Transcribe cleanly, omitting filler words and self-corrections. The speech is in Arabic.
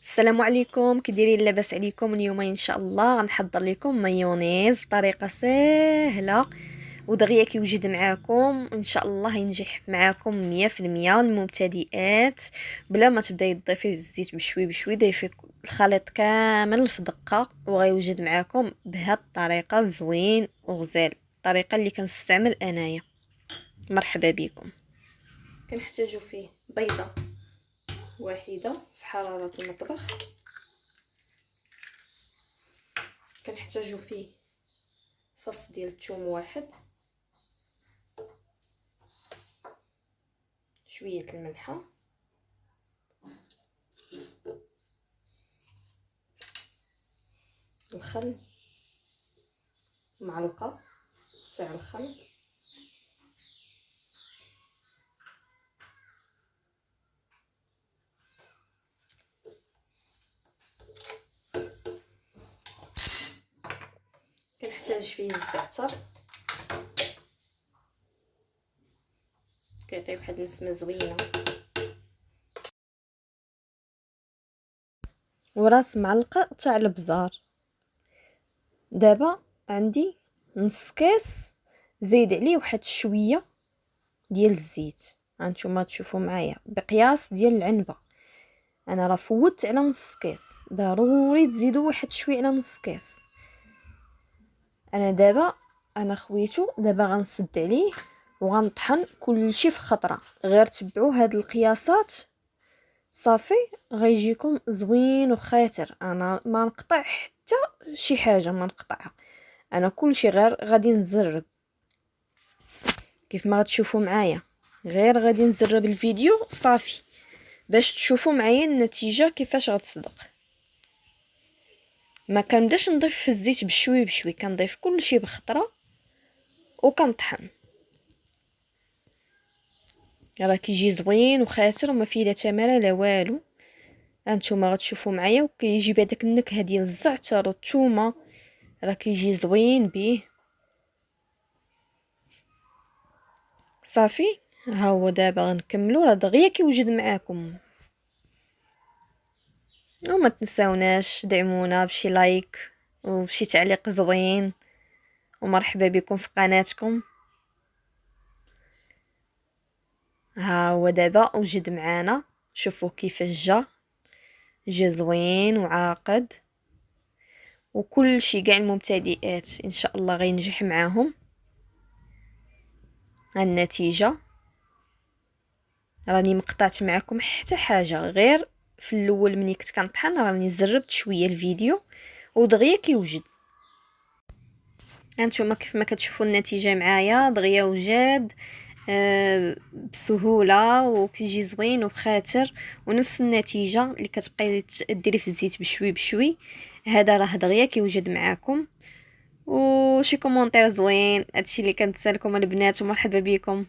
السلام عليكم، كي دايرين؟ لاباس عليكم؟ اليوم ان شاء الله غنحضر لكم مايونيز طريقه سهله ودغيا كيوجد معاكم، ان شاء الله ينجح معاكم 100% المبتدئات. بلا ما تبداي تضيفي الزيت بشوي بشوي، ضيفي الخليط كامل في دقه وغيوجد معاكم بهذه الطريقه زوين وغزال، الطريقه اللي كنستعمل انايا. مرحبا بكم. كنحتاجو فيه بيضه واحده في حراره المطبخ، كنحتاجو فيه فص ديال الثوم واحد، شويه الملحه، الخل، معلقه تاع الخل، كنحتاج فيه الزعتر كيعطي واحد النسمه زوينه، وراس معلقه تاع البزار. دابا عندي نص كاس زيد عليه واحد شويه ديال الزيت، هانتوما تشوفوا معايا بقياس ديال العنبه. انا راه فوت على نص كاس، ضروري تزيدوا واحد شويه على نص كاس. انا خويتو دابا غنسد عليه وغنطحن كلشي في خطره، غير تبعوا هاد القياسات صافي غيجيكم زوين وخاتر. انا ما نقطع حتى شي حاجه، ما نقطعها، انا كلشي غير غادي نزرب كيف ما غتشوفوا معايا، غير غادي نزرب الفيديو صافي باش تشوفوا معايا النتيجه كيفاش غتصدق. ما كنبداش نضيف في الزيت بشوي بشوي، كنضيف كلشي بخطره وكنطحن، راه كيجي زوين وخاسر وما فيه لا تماره لا والو. هانتوما غتشوفوا معايا وكيجي بهذاك النكهه ديال الزعتر والثومه، راه كيجي زوين بيه. صافي ها هو دابا غنكملو، راه دغيا كيوجد معاكم. وما تنساوناش دعمونا بشي لايك وبشي تعليق زوين، ومرحبا بكم في قناتكم. ها هو دابا وجد معانا، شوفوا كيفاش جا زوين وعاقد، وكل شي كاع المبتدئات ان شاء الله غينجح معاهم. النتيجه راني مقطعت معكم حتى حاجه، غير في الاول ملي كنت كنطحن راني زربت شويه الفيديو ودغيا كيوجد. هانتوما كيف ما كتشوفوا النتيجه معايا دغيا وجاد بسهوله وكيجي زوين وبخاتر، ونفس النتيجه اللي كتبقاي ديري في الزيت بشوي بشوي، هذا راه دغيا كيوجد معاكم. وشي كومونتير زوين، هادشي اللي كنتسالكم البنات، ومرحبا بكم.